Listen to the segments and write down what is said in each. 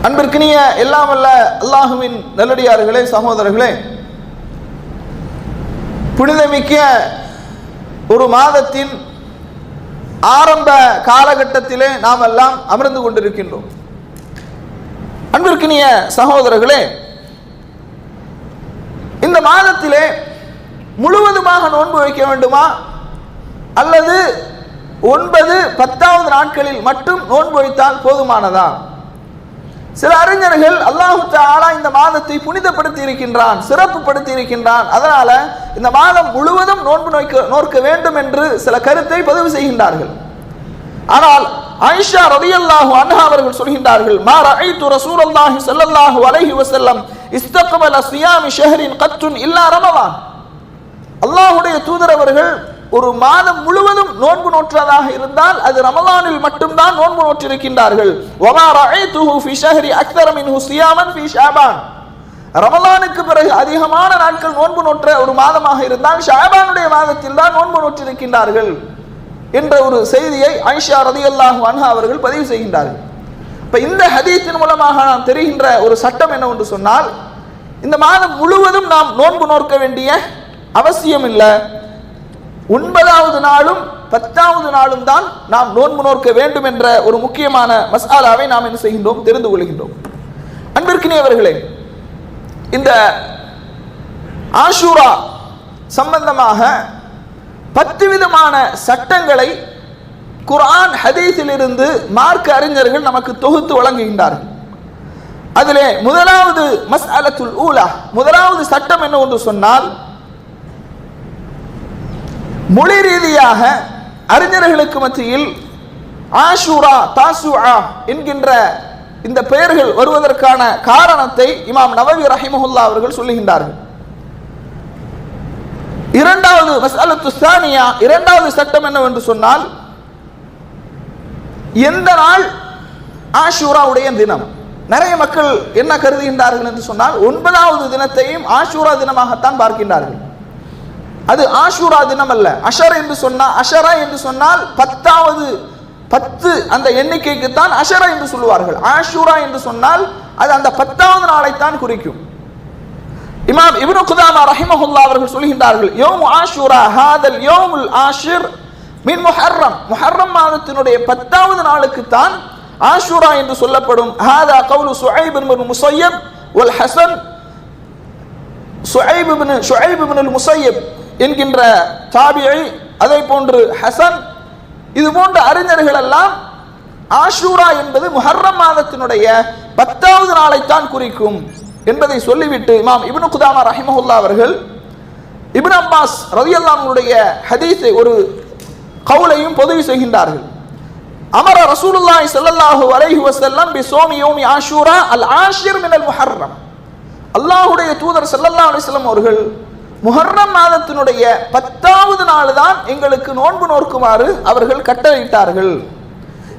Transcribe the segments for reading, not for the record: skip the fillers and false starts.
அன்பிற்கினிய எல்லாம் வல்ல அல்லாஹுவின் நல்லடியார்களே, சகோதரர்களே, புனிதமிக்க ஒரு மாதத்தின் ஆரம்ப காலகட்டத்திலே நாம் எல்லாம் அமர்ந்து கொண்டிருக்கின்றோம். அன்பிற்கினிய சகோதரர்களே, இந்த மாதத்திலே முழுவதுமாக நோன்பு வைக்க வேண்டுமா அல்லது 9, 10வது நாட்களில் மட்டும் நோன்பு வைத்தால் போதுமானதா? சில அறிஞர்கள் அல்லாஹு தஆலா இந்த மாதத்தை புனிதப்படுத்தி இருக்கின்றான், சிறப்புப்படுத்தி இருக்கின்றான், அதனால இந்த மாதம் முழுவதும் நோன்பு நோக்க வேண்டும் என்று சில கருத்தை பதிவு செய்கின்றார்கள். ஆனால் ஆயிஷா ரலியல்லாஹு அன்ஹா அவர்கள் சொல்கின்றார்கள், மா ரஅய்து ரசூலுல்லாஹி ஸல்லல்லாஹு அலைஹி வஸல்லம் இஸ்தக்பல ஸியாமி ஷஹரின் கத்துன் இல்லா ரமலான். அல்லாஹ்வுடைய தூதர் அவர்கள் ஒரு மாதம் முழுவதும் நோன்பு நோற்றதாக இருந்தால் அது ரமலானில் மட்டும்தான் நோன்பு நோற்றிருக்கின்றார்கள். வமா ரஅய்துஹு ஃபீ ஷஹரி அக்ஸர மின்ஹு ஸியாமன் ஃபீ ஷஅபான். ரமலானுக்கு பிறகு அதிகமான நாட்கள் நோன்பு நோற்ற ஒரு மாதமாக இருந்தால் ஷஅபானுடைய மாதத்தில் தான் நோன்பு நோற்றிருக்கின்றார்கள் என்ற ஒரு செய்தியை ஆயிஷா ரலியல்லாஹு அன்ஹா அவர்கள் பதிவு செய்கின்றார்கள். இப்ப இந்த ஹதீஸின் மூலமாக நாம் தெரிகின்ற ஒரு சட்டம் என்னவென்று சொன்னால், இந்த மாதம் முழுவதும் நாம் நோன்பு நோக்க வேண்டிய அவசியம் இல்லை. 9வது நாளும் 10வது நாளும் தான் நாம் நோன்பு நோக்க வேண்டும் என்ற ஒரு முக்கியமான மஸ்ஆலாவை நாம் என்ன செய்கின்றோம், தெரிந்து கொள்கின்றோம். அன்பிற்கினியவர்களே, இந்த ஆஷூரா சம்பந்தமாக 10 விதமான சட்டங்களை குர்ஆன் ஹதீஸில் இருந்து மார்க்க அறிஞர்கள் நமக்கு தொகுத்து வழங்குகின்றார்கள். அதிலே முதலாவது மஸ்அலத்துல் ஊலா, முதலாவது சட்டம் என்ன என்று சொன்னால், மொழி ரீதியாக அறிஞர்களுக்கு மத்தியில் ஆஷூரா, தாசுஆ என்கின்ற இந்த பெயர்கள் வருவதற்கான காரணத்தை இமாம் நவவி ரஹிமஹுல்லாஹ் அவர்கள் சொல்லுகின்றார்கள். இரண்டாவது மஸ்அலத்து ஸானியா, இரண்டாவது சட்டம் என்னவென்று சொன்னால், எந்த நாள் ஆஷூராவுடைய தினம்? நிறைய மக்கள் என்ன கருதுகின்றார்கள் என்று சொன்னால், 9வது தினத்தையும் ஆஷூரா தினமாகத்தான் பார்க்கின்றார்கள். அது ஆஷூரா தினம் அல்ல. அஷர் என்று சொன்னால், அஷரா என்று சொன்னால் 10 அந்த எண்ணிக்கைக்கு தான் அஷரா என்று சொல்லுவார்கள். ஆஷூரா என்று சொன்னால் அது அந்த 10வது நாளைத்தான் குறிக்கும். இமாம் இப்னு குதாமா ரஹிமஹுல்லாஹ் அவர்கள் சொல்கின்றார்கள், யௌமு ஆஷூரா ஹாதல் யௌமுல் ஆஷிர் மின் முஹர்ரம். முஹர்ரம் மாதத்தினுடைய 10வது நாளுக்கு தான் ஆஷூரா என்று சொல்லப்படும். ஹாதா கவுலு சுஐப் இப்னு முஸய்யப் வல் ஹஸன், சுஐப் இப்னு முஸய்யப் என்கின்ற தாபிஈ, அதை போன்று ஹசன், இது போன்ற அறிஞர்கள் எல்லாம் ஆஷூரா என்பது முஹர்ரம் மாதத்தினுடைய 10வது நாளைத்தான் குறிக்கும் என்பதை சொல்லிவிட்டு இமாம் இப்னு குதாமா ரஹிமஹுல்லாஹ் அவர்கள் இப்னு அப்பாஸ் ரலியல்லாஹு அன்ஹுடைய ஹதீஸை ஒரு கவுலையும் பதிவு செய்கின்றார்கள். அமர ரசூலுல்லாஹி ஸல்லல்லாஹு அலைஹி வஸல்லம் பி ஸௌமி யௌமி ஆஷூரா அல் ஆஷிர் மினல் முஹர்ரம். அல்லாஹ்வுடைய தூதர் ஸல்லல்லாஹு அலைஹி வஸல்லம் அவர்கள் முஹர்ரம் மாதத்தினுடைய 10வது நாள் தான் எங்களுக்கு நோன்பு நோக்குமாறு அவர்கள் கட்டளையிட்டார்கள்.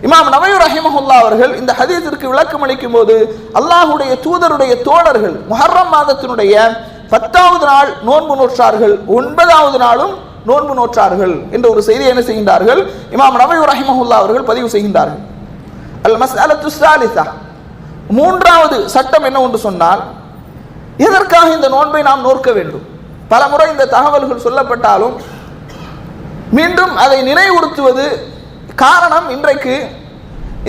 இமாம் நவவி ரஹிமஹுல்லாஹ் அவர்கள் இந்த ஹதீஸிற்கு விளக்கம் அளிக்கும் போது, அல்லாஹ்வுடைய தூதருடைய தோழர்கள் முஹர்ரம் மாதத்தினுடைய 10வது நாள் நோன்பு நோற்றார்கள், 9வது நாளும் நோன்பு நோற்றார்கள் என்ற ஒரு செய்தியை என்ன செய்கின்றார்கள், இமாம் நவவி ரஹிமஹுல்லாஹ் அவர்கள் பதிவு செய்கின்றார்கள். அல் மஸ்அலத்து ஸாலிஸா, மூன்றாவது சட்டம் என்ன என்று சொன்னால், எதற்காக இந்த நோன்பை நாம் நோக்க வேண்டும்? பல முறை இந்த தகவல்கள் சொல்லப்பட்டாலும் மீண்டும் அதை நினைவுறுத்துவது காரணம், இன்றைக்கு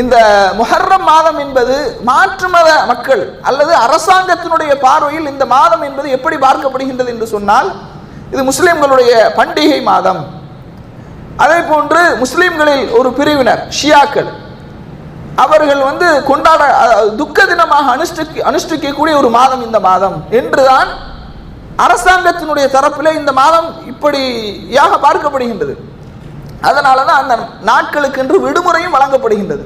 இந்த முஹர்ரம் மாதம் என்பது மாற்று மத மக்கள் அல்லது அரசாங்கத்தினுடைய பார்வையில் இந்த மாதம் என்பது எப்படி பார்க்கப்படுகின்றது என்று சொன்னால், இது முஸ்லிம்களுடைய பண்டிகை மாதம். அதே போன்று முஸ்லிம்களில் ஒரு பிரிவினர் ஷியாக்கள், அவர்கள் கொண்டாட துக்க தினமாக அனுஷ்டிக்கக்கூடிய ஒரு மாதம் இந்த மாதம் என்றுதான் அரசாங்கத்தினுடைய தரப்பிலே இந்த மாதம் இப்படியாக பார்க்கப்படுகின்றது. அதனால தான் அந்த நாட்களுக்கு என்று விடுமுறையும் வழங்கப்படுகின்றது.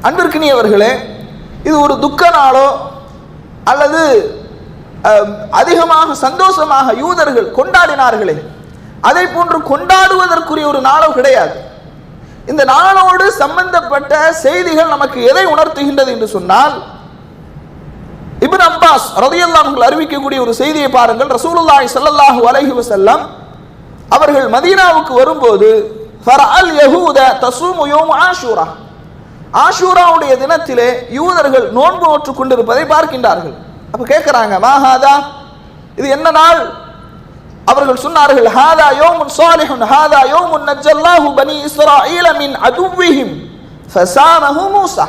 அன்பிற்கினியவர்களே, இது ஒரு துக்க நாளோ அல்லது அதிகமாக சந்தோஷமாக யூதர்கள் கொண்டாடினார்களே அதை போன்று கொண்டாடுவதற்குரிய ஒரு நாளோ கிடையாது. இந்த நாளோடு சம்பந்தப்பட்ட செய்திகள் நமக்கு எதை உணர்த்துகின்றது என்று சொன்னால், இப்னு அப்பாஸ் ரலியல்லாஹு அன்ஹு அறிவிக்கக்கூடிய ஒரு செய்தியை பாருங்கள். ரசூலுல்லாஹி ஸல்லல்லாஹு அலைஹி வஸல்லம் அவர்கள் மதீனாவுக்கு வரும்போது ஃபரஅல் யஹூத தஸூமு யௌம் ஆஷூரா, ஆஷூராவுடைய தினத்திலே யூதர்கள் நோன்பு நோற்றுக் கொண்டிருப்பதை பார்க்கின்றார்கள். அப்ப கேட்கிறாங்க, மாஹாதா, இது என்ன நாள்? அவர்கள் சொன்னார்கள், ஹாதா யௌமுன் ஸாலிஹுன், ஹாதா யௌமுன் நஜ்ஜல்லாஹு பனி இஸ்ராயீல மின் அதுவ்விஹிம் ஃபஸாமஹு மூஸா.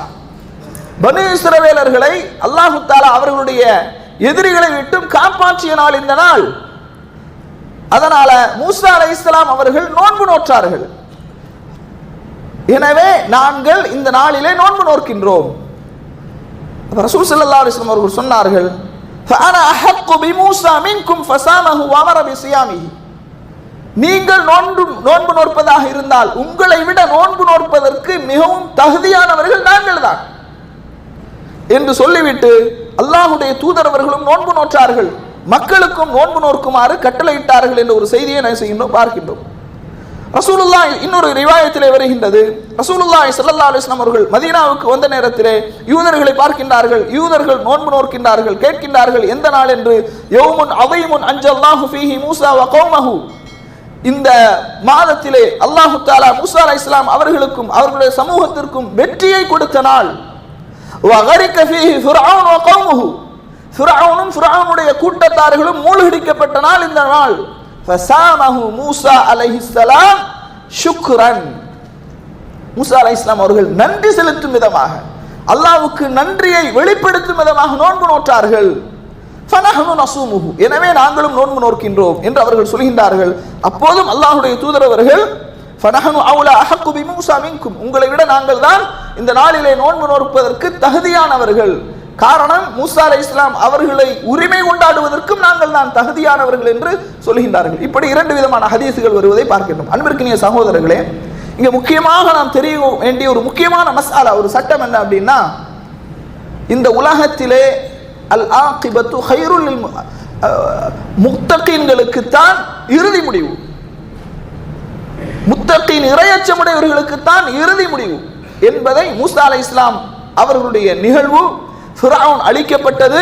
பனி இஸ்ரவேலர்களை அல்லாஹ் தஆலா அவர்களுடைய எதிரிகளை விட்டு காப்பாற்றிய நாள் இந்த நாள். அதனால மூஸா அலைஹிஸ்ஸலாம் அவர்கள் நோன்பு நோற்றார்கள். எனவே நாங்கள் இந்த நாளிலே நோன்பு நோக்கின்றோம். ரசூல் ஸல்லல்லாஹு அலைஹி வஸல்லம் அவர்கள் சொன்னார்கள், ஃபஅனா அஹக்கு பிமூஸா மின்கும் ஃபஸாமஹு வஅமர பிஸியாமிஹி. நீங்கள் நோன்பு நோற்பதாக இருந்தால் உங்களை விட நோன்பு நோற்பதற்கு மிகவும் தகுதியானவர்கள் நாங்கள் தான் என்று சொல்லிவிட்டு அல்லாஹ்வுடைய தூதர் அவர்களும் நோன்பு நோற்றார்கள், மக்களுக்கும் நோன்பு நோக்குமாறு கட்டளையிட்டார்கள் என்ற ஒரு செய்தியை நான் செய்கின்றோம் பார்க்கின்றோம். ரசூலுல்லாஹ் இன்னொரு ரிவாயத்திலே வருகின்றது, ரசூலுல்லாஹி ஸல்லல்லாஹு அலைஹி வஸல்லம் அவர்கள் மதீனாவுக்கு வந்த நேரத்திலே யூதர்களை பார்க்கின்றார்கள். யூதர்கள் நோன்பு நோக்கின்றார்கள். கேட்கின்றார்கள், எந்த நாள் என்று. யௌமுன் அதீமுன் அன்ஜல்லாஹு ஃபீஹி மூஸா வ கௌமஹு. இந்த மாதத்திலே அல்லாஹ் தஆலா மூஸா அலைஹிஸ்ஸலாம் அவர்களுக்கும் அவர்களுடைய சமூகத்திற்கும் வெற்றியை கொடுத்த நாள். வ கரிக ஃபீஹி ஃபிர்அவுன் வ கௌமஹு. ஃபிர்அவுனும் ஃபிர்அவுனுடைய கூட்டத்தார்களும் மூழ்கடிக்கப்பட்ட நாள் இந்த நாள். ஃபஸாமஹு மூஸா அலைஹிஸ்ஸலாம் ஷுக்ரன். மூஸா அலைஹிஸ்ஸலாம் அவர்கள் நன்றி செலுத்தும் விதமாக, அல்லாஹ்வுக்கு நன்றியை வெளிப்படுத்தும் விதமாக நோன்பு நோற்றார்கள். ஃபனஹனு நஸூமுஹு, எனவே நாங்களும் நோன்பு நோக்கின்றோம் என்று அவர்கள் சொல்கின்றார்கள். அப்போதும் அல்லாஹ்வுடைய தூதர் அவர்கள், ஃபனஹனு அவுலா அஹக்கு பிமூஸா மின்கும், உங்களை விட நாங்கள் தான் இந்த நாளிலே நோன்பு நோற்பதற்கு தகுதியானவர்கள். காரணம், மூஸா அலைஹிஸ்ஸலாம் அவர்களை உரிமை கொண்டாடுவதற்கும் நாங்கள் தான் தகுதியானவர்கள் என்று சொல்கின்றார்கள். இப்படி இரண்டு விதமான ஹதீசுகள் வருவதை பார்க்கின்றோம். அன்பிற்கினிய சகோதரர்களே, இங்க முக்கியமாக நாம் தெரிய வேண்டிய ஒரு முக்கியமான மஸ்அலா, ஒரு சட்டம் என்ன அப்படின்னா, இந்த உலகத்திலே அல் ஆகிபத்து ஹைருல் முத்தகீன்களுக்கு தான் இறுதி முடிவு. முத்தகீன் இறையச்சமுடையவர்களுக்கு தான் இறுதி முடிவு என்பதை மூஸா அலைஹிஸ்ஸலாம் அவர்களுடைய நிகழ்வு, ஃபிர்அவுன் அழிக்கப்பட்டது,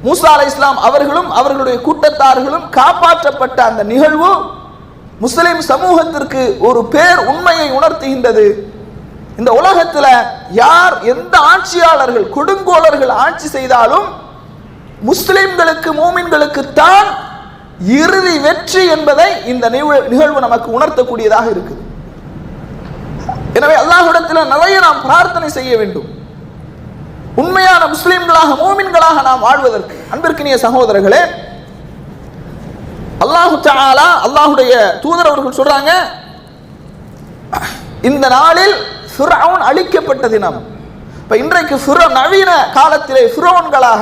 மூஸா அலைஹிஸ்ஸலாம் அவர்களும் அவர்களுடைய கூட்டத்தார்களும் காப்பாற்றப்பட்ட அந்த நிகழ்வு முஸ்லிம் சமூகத்திற்கு ஒரு பேர் உண்மையை உணர்த்துகின்றது. இந்த உலகத்தில் யார் எந்த ஆட்சியாளர்கள் கொடுங்கோலர்கள் ஆட்சி செய்தாலும் முஸ்லிம்களுக்கு மூமின்களுக்கு தான் இறுதி வெற்றி என்பதை இந்த நிகழ்வு நமக்கு உணர்த்தக்கூடியதாக இருக்குது. எனவே அல்லாஹ்விடத்தில் நிறைய நாம் பிரார்த்தனை செய்ய வேண்டும், உண்மையான முஸ்லிம்களாக மூமின்களாக நாம் வாழ்வதற்கு. அன்பிற்கினிய சகோதரர்களே, அல்லாஹு தஆலா அல்லாஹ்வுடைய தூதர் அவர்கள் சொல்றாங்க, இந்த நாளில் ஃபிர்அவுன் அழிக்கப்பட்ட தினம். இப்ப இன்றைக்கு நவீன காலத்திலே ஃபிர்அவுன்களாக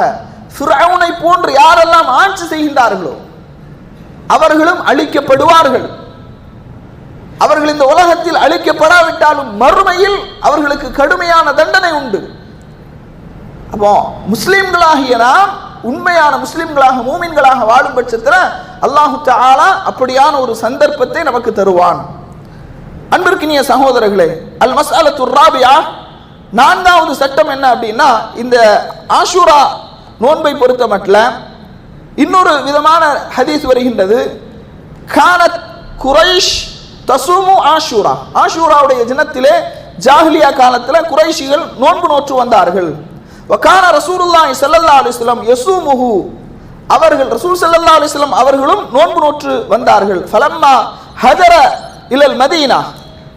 ஃபிர்அவுனை போன்று யாரெல்லாம் ஆட்சி செய்கின்றார்களோ அவர்களும் அழிக்கப்படுவார்கள். அவர்கள் இந்த உலகத்தில் அழிக்கப்படாவிட்டாலும் மறுமையில் அவர்களுக்கு கடுமையான தண்டனை உண்டு. அப்போ முஸ்லிம்களாகிய நாம் உண்மையான முஸ்லிம்களாக மூமின்களாக வாழும் பட்சத்தில் அல்லாஹு தஆலா அப்படியான ஒரு சந்தர்ப்பத்தை நமக்கு தருவான். அன்பிற்கினிய சகோதரர்களே, அல் மஸ்அலத்து ராபியா, நான்காவது சட்டம் என்ன அப்படின்னா, இந்த ஆஷூரா நோன்பை பொறுத்த மட்டும் இன்னொரு விதமான ஹதீஸ் வருகின்றது. கானத் குரைஷ் தசூமு ஆஷூரா, ஆஷூராவுடைய தினத்திலே ஜாஹிலியா காலத்தில் குறைஷிகள் நோன்பு நோற்று வந்தார்கள். வகான ரசூலுல்லாஹி ஸல்லல்லாஹு அலைஹி வஸல்லம் யஸூமுஹு, அவர்கள் ரசூல் ஸல்லல்லாஹு அலைஹி வஸல்லம் அவர்களும் நோன்பு நோற்று வந்தார்கள். ஃபலம்மா ஹஜர இலல் மதீனா,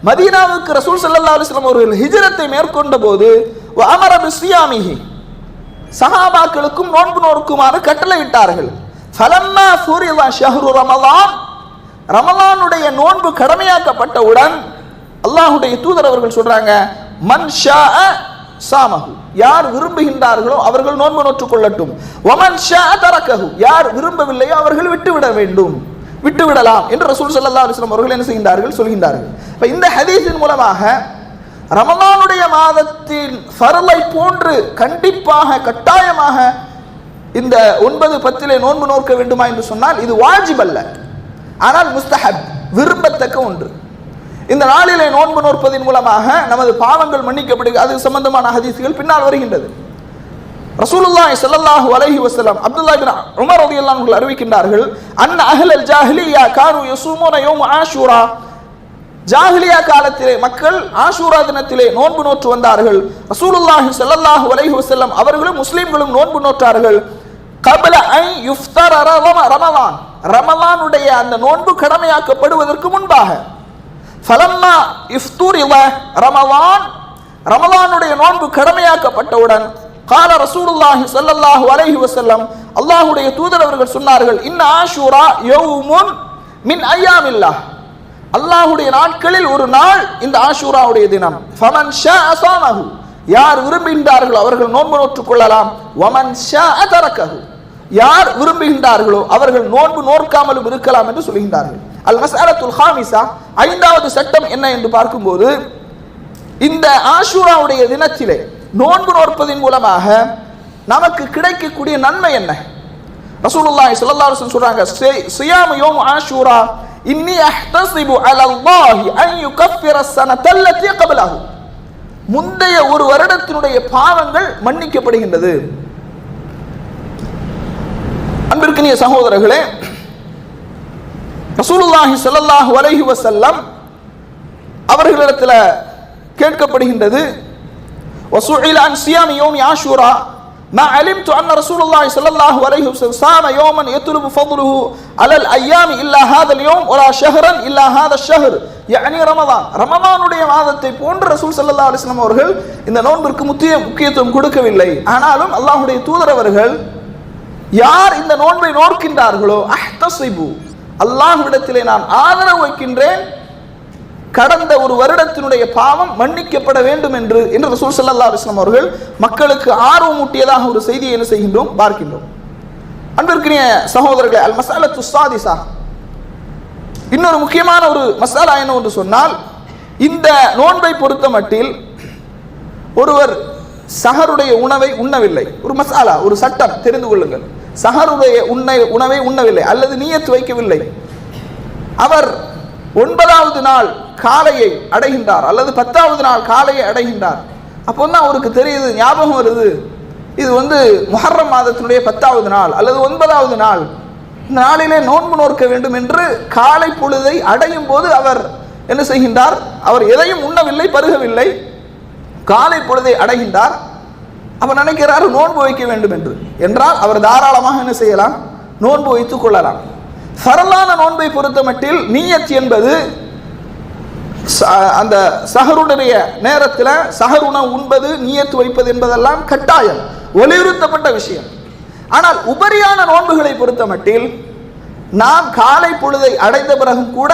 மதீனாவுக்கு ரசூல் ஸல்லல்லாஹு அலைஹி வஸல்லம் அவர்கள் ஹிஜ்ரத்தை மேற்கொண்ட போது வ அமர பிஸ்ஸியாமிஹி, சஹாபாக்களுக்கும் நோன்பு நோக்குமாறு கட்டளையிட்டார்கள். ஃபலம்மா ஃபுரித ஷஹ்ரு ரமலான், ரமலானுடைய நோன்பு கடமையாக்கப்பட்டவுடன் அல்லாஹ்வுடைய தூதர் அவர்கள் சொல்றாங்க, மன் ஷாஅ சாமஹு, யார் விரும்புகின்றார்களோ அவர்கள் நோன்பு நோற்றுக் கொள்ளட்டும். வமன் ஷாஅ தரக்கஹு, யார் விரும்பவில்லையோ அவர்கள் விட்டுவிட வேண்டும், விட்டுவிடலாம் என்று ரசூல் ஸல்லல்லாஹு அலைஹி வஸல்லம் அவர்கள் என்ன செய்கின்றார்கள், சொல்கின்றார்கள். இப்ப இந்த ஹதீஸின் மூலமாக ரமலானுடைய மாதத்தின் ஃபர்லை போன்று கண்டிப்பாக கட்டாயமாக இந்த 9-10 நோன்பு நோக்க வேண்டுமா என்று சொன்னால் இது வாஜிப் அல்ல, ஆனால் முஸ்தஹப், விரும்பத்தக்க ஒன்று. இந்த நாளிலே நோன்பு நோற்பதின் மூலமாக நமது பாவங்கள் மன்னிக்கப்படுகிறது. அது சம்பந்தமான ஹதீஸ்கள் பின்னால் வருகின்றது. ரசூலுல்லாஹி ஸல்லல்லாஹு அலைஹி வஸல்லம் அப்துல்லாஹ் இப்னு உமர் ரலியல்லாஹு அன்ஹு அறிவிக்கின்றார்கள், அன் அஹ்லல் ஜாஹிலிய்யா கானு யஸூமுன யௌம ஆஷூரா, ஜாஹிலியா காலத்திலே மக்கள் ஆஷூரா தினத்திலே நோன்பு நோற்று வந்தார்கள். ரசூலுல்லாஹி ஸல்லல்லாஹு அலைஹி வஸல்லம் அவர்களும் முஸ்லிம்களும் நோன்பு நோற்றார்கள். கபல ஐ யுஃப்தர ரமலான், ரமலானுடைய அந்த நோன்பு கடமையாக்கப்படுவதற்கு முன்பாக. ஃபலம்மா இஃப்துரித ரமலான், ரமலானுடைய நோன்பு கடமையாக்கப்பட்டவுடன் கால ரசூலுல்லாஹி ஸல்லல்லாஹு அலைஹி வஸல்லம், அல்லாஹ்வுடைய தூதர் அவர்கள் சொன்னார்கள், இன்ன ஆஷூரா யௌமுன் மின் அய்யாமில்லாஹ், அல்லாஹ்வுடைய நாட்களில் ஒரு நாள் இந்த ஆஷூராவுடைய தினம். ஃபமன் ஷாஅ ஸாமஹு, யார் விரும்புகின்றார்களோ அவர்கள் நோன்பு நோற்றுக் கொள்ளலாம். வமன் ஷாஅ தரக்கஹு, யார் விரும்புகின்றார்களோ அவர்கள் நோன்பு நோற்காமலும் இருக்கலாம் என்று சொல்கின்றார்கள். அல் மஸ்அலத்துல் ஹாமிஸா, ஐந்தாவது சட்டம் என்ன என்று பார்க்கும்போது, இந்த ஆஷூராவுடைய தினத்திலே நோன்பு நோற்பதின் மூலமாக நமக்கு கிடைக்கக்கூடிய நன்மை என்ன? ரசூலுல்லாஹி ஸல்லல்லாஹு அலைஹி வஸல்லம் சொல்றாங்க, ஸியாமு யௌம் ஆஷூரா இன்னி அஹ்தஸிபு அலல்லாஹி அன் யுகஃபிர ஸனத்தல்லதி கப்லஹு, முந்தைய ஒரு வருடத்தினுடைய பாவங்கள் மன்னிக்கப்படுகின்றது. அன்பிற்கினிய சகோதரர்களே, ரசூலுல்லாஹி ஸல்லல்லாஹு அலைஹி வஸல்லம் அவர்களிடத்தில் கேட்கப்படுகின்றது, வஸுஇல அன் ஸியாமி யௌமி ஆஷூரா மா அலிம்து அன்ன ரசூலுல்லாஹி ஸல்லல்லாஹு அலைஹி வஸல்லம் ஸாம யௌமன் யத்லுபு ஃபضலுஹு அலல் அய்யாமி இல்லா ஹாதல் யௌம் வலா ஷஹரன் இல்லா ஹாதா ஷஹர், யானி ரமதான், ரமதானுடைய மாதத்தை போன்று ரசூல் ஸல்லல்லாஹு அலைஹி வஸல்லம் அவர்கள் இந்த நோன்பிற்கு முக்கியத்துவம் கொடுக்கவில்லை. ஆனாலும் அல்லாஹ்வுடைய தூதர் அவர்கள், யார் இந்த நோன்பை நோக்கின்றார்களோ அஹ்தஸிபு, அல்லாஹ்விடத்திலே நான் ஆதரவு வைக்கின்றேன், கடந்த ஒரு வருடத்தினுடைய பாவம் மன்னிக்கப்பட வேண்டும் என்று ரசூல் ஸல்லல்லாஹு அலைஹி வஸல்லம் அவர்கள் மக்களுக்கு ஆர்வமூட்டியதாக ஒரு செய்தியை என்ன செய்கின்றோம், பார்க்கின்றோம். அன்பிற்கினிய சகோதரர்களே, அல் மஸ்அலத்து ஸாதிஸா, இன்னொரு முக்கியமான ஒரு மசாலா என்ன என்று சொன்னால், இந்த நோன்பை பொறுத்த மட்டில் ஒருவர் சஹருடைய உணவை உண்ணவில்லை, ஒரு மசாலா, ஒரு சட்டம் தெரிந்து கொள்ளுங்கள். சஹருடைய உணவை உண்ணவில்லை அல்லது நியத்து வைக்கவில்லை, அவர் 9வது நாள் காலையை அடைகின்றார் அல்லது 10வது நாள் காலையை அடைகின்றார். அப்போ தான் அவருக்கு தெரியுது, ஞாபகம் வருது, இது முஹர்ரம் மாதத்தினுடைய 10வது நாள் அல்லது 9வது நாள், இந்த நாளிலே நோன்பு நோக்க வேண்டும் என்று காலை பொழுதை அடையும் போது அவர் என்ன செய்கின்றார், அவர் எதையும் உண்ணவில்லை, பருகவில்லை, காலை பொழுதை அடைகின்றார். அவர் நினைக்கிறார் நோன்பு வைக்க வேண்டும் என்று. என்றால் அவர் தாராளமாக என்ன செய்யலாம், நோன்பு வைத்துக் கொள்ளலாம். ஃபரலான நோன்பை பொறுத்த மட்டில் நியத் என்பது அந்த சஹருடைய நேரத்தில் சஹர் உணவு உண்பது, நியத்து வைப்பது என்பதெல்லாம் கட்டாயம், வலியுறுத்தப்பட்ட விஷயம். ஆனால் உபரியான நோன்புகளை பொறுத்த மட்டில் நாம் காலை பொழுதை அடைந்த பிறகும் கூட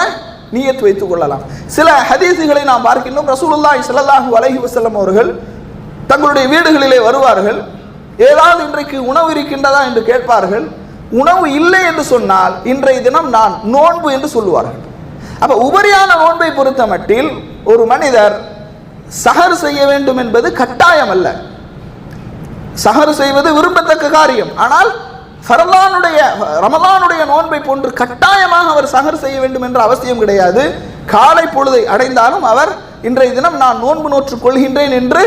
நியத்து வைத்துக் கொள்ளலாம். சில ஹதீஸுகளை நாம் பார்க்கின்றோம், ரசூலுல்லாஹி ஸல்லல்லாஹு அலைஹி வஸல்லம் அவர்கள் தங்களுடைய வீடுகளிலே வருவார்கள், ஏதாவது இன்றைக்கு உணவு இருக்கின்றதா என்று கேட்பார்கள். உணவு இல்லை என்று சொன்னால் இன்றைய தினம் நான் நோன்பு என்று சொல்லுவார்கள். அப்ப உபரியான நோன்பை பொறுத்த மட்டில் ஒரு மனிதர் சஹர் செய்ய வேண்டும் என்பது கட்டாயம் அல்ல. சஹர் செய்வது விரும்பத்தக்க காரியம், ஆனால் ஃபர்லானுடைய ரமலானுடைய நோன்பை போன்று கட்டாயமாக அவர் சஹர் செய்ய வேண்டும் என்ற அவசியம் கிடையாது. காலை பொழுதை அடைந்தாலும் அவர் இன்றைய தினம் நான் நோன்பு நோற்றுக் கொள்கின்றேன் என்று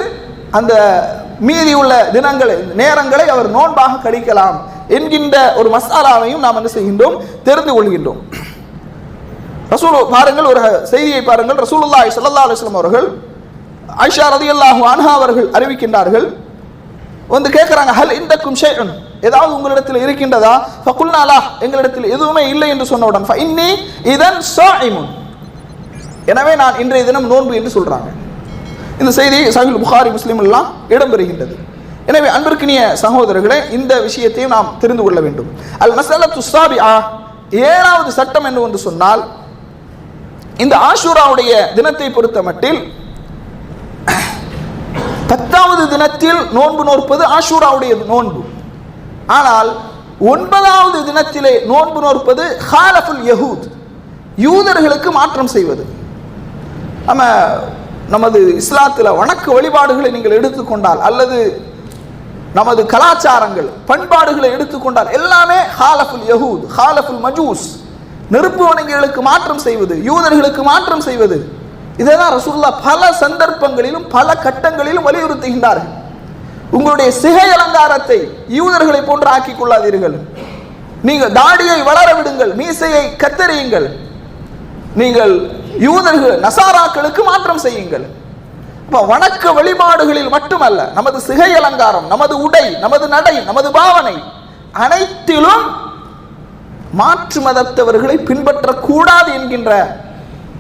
அந்த மீதி உள்ள நேரங்களை அவர் நோன்பாக கழிக்கலாம் என்கின்ற ஒரு மசாலாவையும் நாம் என்ன செய்கின்றோம், தெரிந்து கொள்கின்றோம். ரசூல் பாருங்கள், ஒரு செய்தியை பாருங்கள். ரசூலுல்லாஹி ஸல்லல்லாஹு அலைஹி வஸல்லம் அவர்கள் ஆயிஷா ரலியல்லாஹு அன்ஹா அவர்கள் அறிவிக்கின்றார்கள், கேட்கிறாங்க, ஹல் இந்தக்கும் ஷைஉன், ஏதாவது உங்களிடத்தில் இருக்கின்றதா? ஃபகுல்னா லா, எங்களிடத்தில் எதுவுமே இல்லை என்று சொன்னவுடன் ஃபஇன்னி இதன் ஸாயிமுன், எனவே நான் இன்றைய தினம் நோன்பு என்று சொல்றாங்க. இந்த செய்தி சஹீஹ் புகாரி முஸ்லிம் எல்லாம் இடம்பெறுகின்றது. எனவே அன்பிற்கினிய சகோதரர்களே, இந்த விஷயத்தையும் நாம் தெரிந்து கொள்ள வேண்டும். அல் மஸஅலத்து ஸாபிஆ, 7வது சட்டம் என்ன என்று சொன்னால், இந்த ஆஷூராவுடைய தினத்தை பொறுத்த மட்டில் 10வது தினத்தில் நோன்பு நோற்பது ஆஷூராவுடைய நோன்பு. ஆனால் 9வது தினத்திலே நோன்பு நோற்பது ஹாலஃபுல் யஹூத், யூதர்களுக்கு மாற்றம் செய்வது. நமது இஸ்லாத்தில் வணக்க வழிபாடுகளை நீங்கள் எடுத்துக்கொண்டால் அல்லது நமது கலாச்சாரங்கள் பண்பாடுகளை எடுத்துக்கொண்டால் எல்லாமே ஹாலஃபுல் யஹூத், ஹாலஃபுல் மஜூஸ், நெருப்பு வணங்கிகளுக்கு மாற்றம் செய்வது, யூதர்களுக்கு மாற்றம் செய்வது. இதைதான் ரசூலுல்லாஹ் பல சந்தர்ப்பங்களிலும் பல கட்டங்களிலும் வலியுறுத்துகின்றார்கள். உங்களுடைய சிகை அலங்காரத்தை யூதர்களை போன்று ஆக்கிக் கொள்ளாதீர்கள், நீங்கள் தாடியை வளர விடுங்கள், மீசையை கத்தரியுங்கள், நீங்கள் யூதர்கள் நசாராக்களுக்கு மாற்றம் செய்யுங்கள். வணக்க வழிபாடுகளில் மட்டுமல்ல, நமது சிகை அலங்காரம், நமது உடை, நமது நடை, நமது பாவனை அனைத்திலும் மாற்று மதத்தவர்களை பின்பற்றக்கூடாது என்கின்ற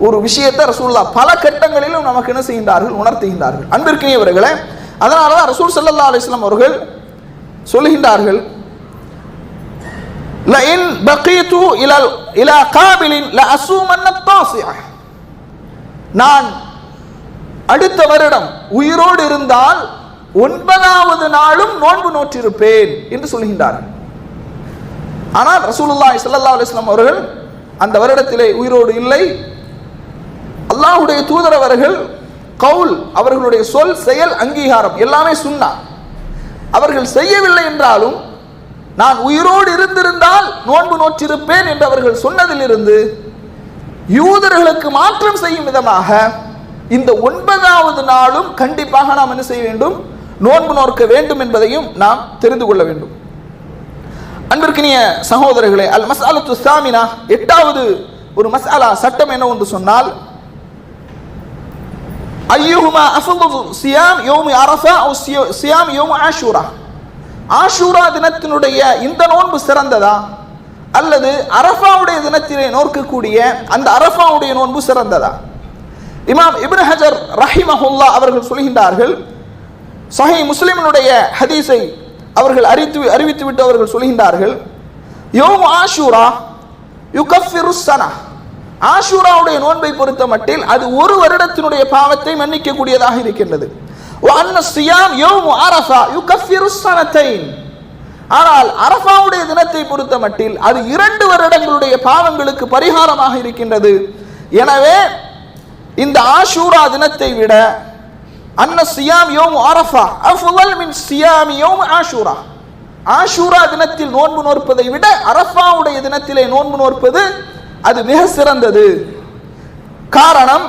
ஒரு விஷயத்தை ரசூலுல்லாஹ் பல கட்டங்களிலும் நமக்கு என்ன செய்கின்றார்கள், உணர்த்துகின்றார்கள். அன்பிற்குரியவர்களே, அதனாலதான் ரசூல் ஸல்லல்லாஹு அலைஹி வஸல்லம் அவர்கள் சொல்லுகின்றார்கள், லஇன் பகீது இலா காபிலின் லஅஸூமன்ன தாஸிஅ, நான் அடுத்த வருடம் உயிரோடு இருந்தால் 9வது நாளும் நோன்பு நோற்றிருப்பேன் என்று சொல்கின்றார்கள். ஆனால் ரசூலுல்லாஹி ஸல்லல்லாஹு அலைஹி வஸல்லம் அவர்கள் அந்த வருடத்திலே உயிரோடு இல்லை. அல்லாஹ்வுடைய தூதர் அவர்கள் கவுல், அவர்களுடைய சொல், செயல், அங்கீகாரம் எல்லாமே சுன்னா. அவர்கள் செய்யவில்லை என்றாலும் நான் உயிரோடு இருந்திருந்தால் நோன்பு நோற்றிருப்பேன் என்று அவர்கள் சொன்னதிலிருந்து யூதர்களுக்கு மாற்றம் செய்யும் விதமாக இந்த 9வது நாளும் கண்டிப்பாக நாம் என்ன செய்ய வேண்டும், நோன்பு நோக்க வேண்டும் என்பதையும் நாம் தெரிந்து கொள்ள வேண்டும். அன்பிற்கினிய சகோதரர்களே, அல் மஸ்அலத்து ஸாமினா, 8வது ஒரு மஸ்அலா சட்டம் என்ன என்று சொன்னால், ஐயுஹுமா அஃதலு சியாம் யௌமி அரஃபா அவ் சியாம் யௌமி ஆஷூரா, ஆஷூரா தினத்தினுடைய இந்த நோன்பு சிறந்ததா அல்லது அரஃபாவுடைய தினத்திலே நோக்கக்கூடிய அந்த அரஃபாவுடைய நோன்பு சிறந்ததா? இமாம் இப்னு ஹஜர் ரஹிமஹுல்லாஹ் அவர்கள் சொல்கின்றார்கள், சஹீஹ் முஸ்லிமினுடைய ஹதீஸை அவர்கள் அறிவித்து விட்டு அவர்கள் சொல்கின்றார்கள், யௌம் ஆஷூரா யுகஃபிரு ஸனா, ஆஷூராவுடைய நோன்பை பொறுத்த மட்டில் அது ஒரு வருடத்தினுடைய பாவத்தை மன்னிக்க கூடியதாக இருக்கின்றது. வ அன்ன ஸியாம் யௌம் அரஃபா யுகஃபிரு ஸனத்தைன், ஆனால் அரஃபாவுடைய தினத்தை பொறுத்த மட்டில் அது 2 வருடங்களுடைய பாவங்களுக்கு பரிகாரமாக இருக்கின்றது. எனவே இந்த ஆஷூரா தினத்தை விட அன்ன ஸியாம் யௌம் அரஃபா அஃதல் மின் ஸியாம் யௌம் ஆஷூரா, ஆஷூரா தினத்தில் நோன்பு நோற்பதை விட அரஃபாவுடைய தினத்திலே நோன்பு நோற்பது அது மிக சிறந்தது. காரணம்,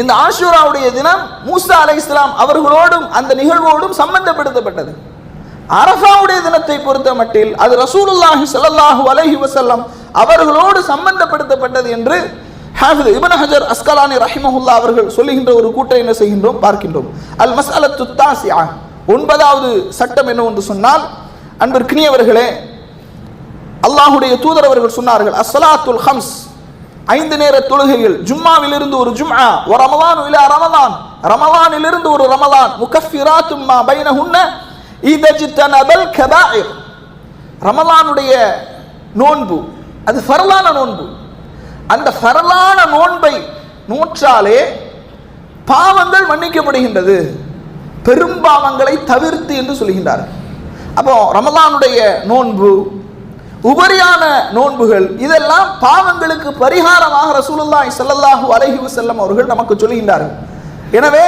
இந்த ஆஷூராவுடைய தினம் மூசா அலைஹிஸ்ஸலாம் அவர்களோடும் அந்த நிகழ்வோடும் சம்பந்தப்படுத்தப்பட்டது. அரஃபாவுடைய தினத்தை பொறுத்த மட்டில் அது ரசூலுல்லாஹி ஸல்லல்லாஹு அலைஹி வஸல்லம் அவர்களோடு சம்பந்தப்படுத்தப்பட்டது என்று ஹாஃபிஸ் இப்னு ஹஜர் அஸ்கலானி ரஹிமஹுல்லாஹ் அவர்கள் சொல்லுகின்ற ஒரு கூற்றை என்ன செய்கின்றோம், பார்க்கின்றோம். அல் மஸ்அலத்து தாஸிஆ, 9வது சட்டம் என்னவென்று சொன்னால், அன்பிற்கினியவர்களே, அல்லாஹ்வுடைய தூதர் அவர்கள் சொன்னார்கள், அஸ்ஸலாத்துல் ஹம்ஸ், 5 நேர தொழுகைகள், ஜும்மாவிலிருந்து ஒரு ஜும்ஆ, வ ரமலான் இலா ரமலான், ரமலானிலிருந்து ஒரு ரமலான், முகஃபிராத்தும் மா பைனஹுன்ன இதஜ்தனபல் கபாயிர், ரமலானுடைய நோன்பு அது ஃபர்லான நோன்பு, அந்த ஃபர்லான நோன்பை நோற்றாலே பாவங்கள் மன்னிக்கப்படுகின்றது, பெரும்பாவங்களை தவிர்த்து என்று சொல்கின்றார்கள். அப்போ ரமலானுடைய நோன்பு, உபரியான நோன்புகள் இதெல்லாம் பாவங்களுக்கு பரிகாரமாக ரசூலுல்லாஹி ஸல்லல்லாஹு அலைஹி வஸல்லம் அவர்கள் நமக்கு சொல்கின்றார்கள். எனவே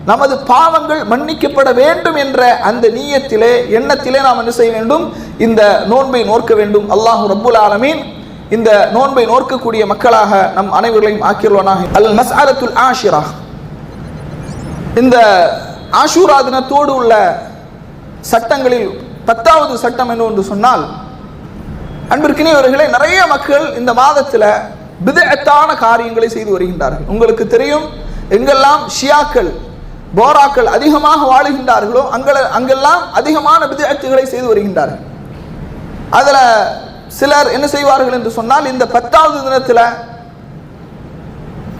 நமது பாவங்கள் மன்னிக்கப்பட வேண்டும் என்ற அந்த நியத்திலே, எண்ணத்திலே நாம் என்ன செய்ய வேண்டும், இந்த நோன்பை நோக்க வேண்டும். அல்லாஹ் ரப்புல் ஆலமீன் இந்த நோன்பை நோக்கக்கூடிய மக்களாக நம் அனைவர்களையும் ஆக்கிடுவானாக. அல் மஸ்அலத்துல் ஆஷிரா, இந்த ஆஷூரா தினத்தோடு உள்ள சட்டங்களில் 10வது சட்டம் என்னவென்று சொன்னால், அன்பிற்கினியவர்களே, நிறைய மக்கள் இந்த மாதத்தில் பித்அத்தான காரியங்களை செய்து வருகின்றார்கள். உங்களுக்கு தெரியும், எங்கெல்லாம் ஷியாக்கள் போராக்கள் அதிகமாக வாழுகின்றார்களோ அங்கெல்லாம் அதிகமான பித்அத்துகளை செய்து வருகின்றார்கள். அதில் சிலர் என்ன செய்வார்கள் என்று சொன்னால், இந்த 10வது தினத்தில்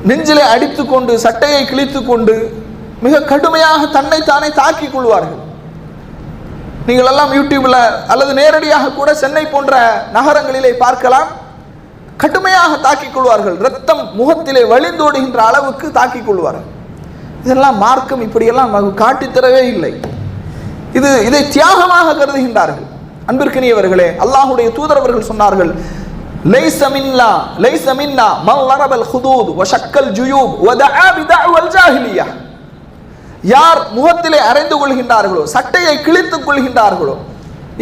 நெஞ்சிலை அடித்து கொண்டு சட்டையை கிழித்து கொண்டு மிக கடுமையாக தன்னைத்தானே தாக்கிக் கொள்வார்கள். நீங்கள் எல்லாம் யூடியூப்ல அல்லது நேரடியாக கூட சென்னை போன்ற நகரங்களிலே பார்க்கலாம். கடுமையாக தாக்கிக் கொள்வார்கள், ரத்தம் முகத்திலே வழிந்தோடுகின்ற அளவுக்கு தாக்கிக் கொள்வார்கள். இதெல்லாம் மார்க்கம் இப்படியெல்லாம் காட்டித்தரவே இல்லை. இதை தியாகமாக கருதுகின்றார்கள். அன்பிற்கினியவர்களே, அல்லாஹ்வுடைய தூதர் அவர்கள் சொன்னார்கள், லைஸ மின்னா மன் லரபல் ஹுதூத் வ ஷக்கல் ஜுயூப் வ தஆ பிதஅவல் ஜாஹிலிய்யா, யார் முகத்திலே அறைந்து கொள்கின்றார்களோ, சட்டையை கிழித்துக் கொள்கின்றார்களோ,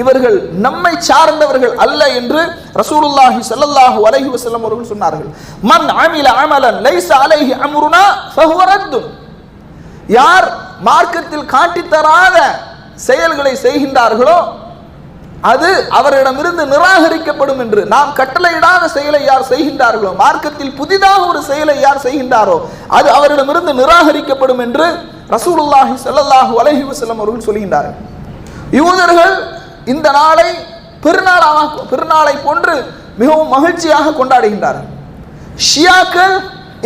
இவர்கள் நம்மை சார்ந்தவர்கள் அல்ல என்று ரசூலுல்லாஹி ஸல்லல்லாஹு அலைஹி வஸல்லம் அவர்கள் சொன்னார்கள். மன் அமில அமலன் லைஸ அலைஹி அம்ருனா ஃபஹுவ ரத்துன், யார் மார்க்கத்தில் காட்டித்தராத செயல்களை செய்கின்றார்களோ அது அவரிடமிருந்து நிராகரிக்கப்படும் என்று. நாம் கட்டளையிடாத செயலை யார் செய்கின்றார்களோ, மார்க்கத்தில் புதிதாக ஒரு செயலை யார் செய்கின்றாரோ அது அவரிடமிருந்து நிராகரிக்கப்படும் என்று ரசூலுல்லாஹி ஸல்லல்லாஹு அலைஹி வஸல்லம் அவர்கள் சொல்கின்றார்கள். யூதர்கள் இந்த நாளை பெருநாளை போன்று மிகவும் மகிழ்ச்சியாக கொண்டாடுகின்றார்கள். ஷியாக்கள்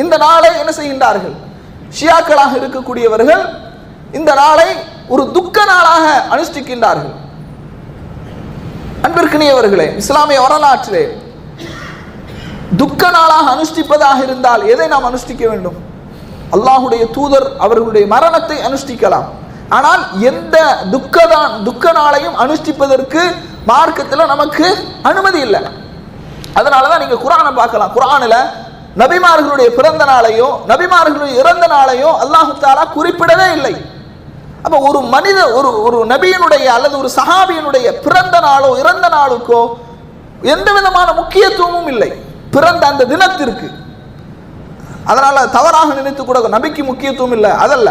இந்த நாளை என்ன செய்கின்றார்கள்? ஷியாக்களாக இருக்கக்கூடியவர்கள் இந்த நாளை ஒரு துக்க நாளாக அனுஷ்டிக்கின்றார்கள். அன்பிற்கினியவர்களே, இஸ்லாமிய வரலாற்றிலே துக்க நாளாக அனுஷ்டிப்பதாக இருந்தால் எதை நாம் அனுஷ்டிக்க வேண்டும்? அல்லாஹுடைய தூதர் அவர்களுடைய மரணத்தை அனுஷ்டிக்கலாம். ஆனால் எந்த துக்க நாளையும் அனுஷ்டிப்பதற்கு மார்க்கத்தில் நமக்கு அனுமதி இல்லை. அதனாலதான் நீங்க குர்ஆனை பார்க்கலாம். குர்ஆனில் நபிமார்களுடைய பிறந்த நாளையோ நபிமார்களுடைய இறந்த நாளையோ அல்லாஹு தஆலா குறிப்பிடவே இல்லை. அப்ப ஒரு மனித ஒரு நபியினுடைய அல்லது ஒரு சஹாபியினுடைய பிறந்த நாளோ இறந்த நாளுக்கோ எந்த விதமான முக்கியத்துவமும் இல்லை பிறந்த அந்த தினத்திற்கு. அதனால தவறாக நினைத்து கூட நபிக்கு முக்கியத்துவம் இல்லை அதல்ல,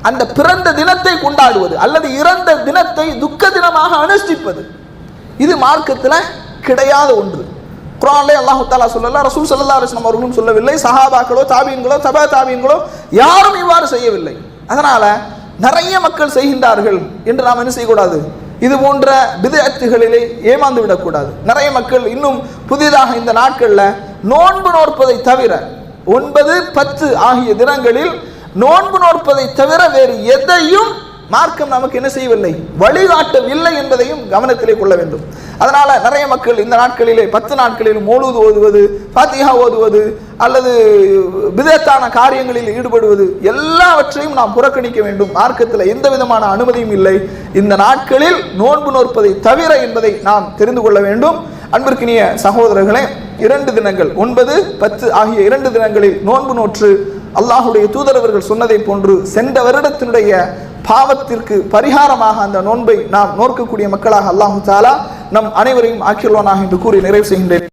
அந்த பிறந்த தினத்தை கொண்டாடுவது அல்லது இறந்த தினத்தை துக்க தினமாக அனுஷ்டிப்பது இது மார்க்கத்தில் கிடையாத ஒன்று. குர்ஆனிலே அல்லாஹ் தஆலா சொல்லல, ரசூல் ஸல்லல்லாஹு அலைஹி வஸல்லம் அவர்களும் சொல்லவில்லை, சஹாபாக்களோ தாபீன்களோ தபா தாபீன்களோ யாரும் இவ்வாறு செய்யவில்லை. அதனால நிறைய மக்கள் செய்கின்றார்கள் என்று நாம் என்ன செய்யக்கூடாது? இது போன்ற பிதஅத்துகளிலே ஏமாந்து விடக்கூடாது. நிறைய மக்கள் இன்னும் புதிதாக இந்த நாட்களில் நோன்பு நோற்பதை தவிர 9, 10 ஆகிய தினங்களில் நோன்பு நோற்பதை தவிர வேறு எதையும் மார்க்கம் நமக்கு என்ன செய்யவில்லை, வழிகாட்டவில்லை என்பதையும் கவனத்திலே கொள்ள வேண்டும். அதனால நிறைய மக்கள் இந்த நாட்களிலே 10 நாட்களில் மௌலூத் ஓதுவது, ஃபாத்திஹா ஓதுவது அல்லது பிதத்தான காரியங்களில் ஈடுபடுவது எல்லாவற்றையும் நாம் புறக்கணிக்க வேண்டும். மார்க்கத்தில் எந்த விதமான அனுமதியும் இல்லை இந்த நாட்களில் நோன்பு நோற்பதை தவிர என்பதை நாம் தெரிந்து கொள்ள வேண்டும். அன்பிற்கினிய சகோதரர்களே, 2 தினங்கள் 9, 10 ஆகிய 2 தினங்களில் நோன்பு நோற்று அல்லாஹுடைய தூதரவர்கள் சொன்னதை போன்று சென்ற வருடத்தினுடைய பாவத்திற்கு பரிகாரமாக அந்த நோன்பை நாம் நோக்கக்கூடிய மக்களாக அல்லாஹு தஆலா நம் அனைவரையும் ஆக்கியுள்ளானாக என்று கூறி நிறைவு செய்கின்றேன்.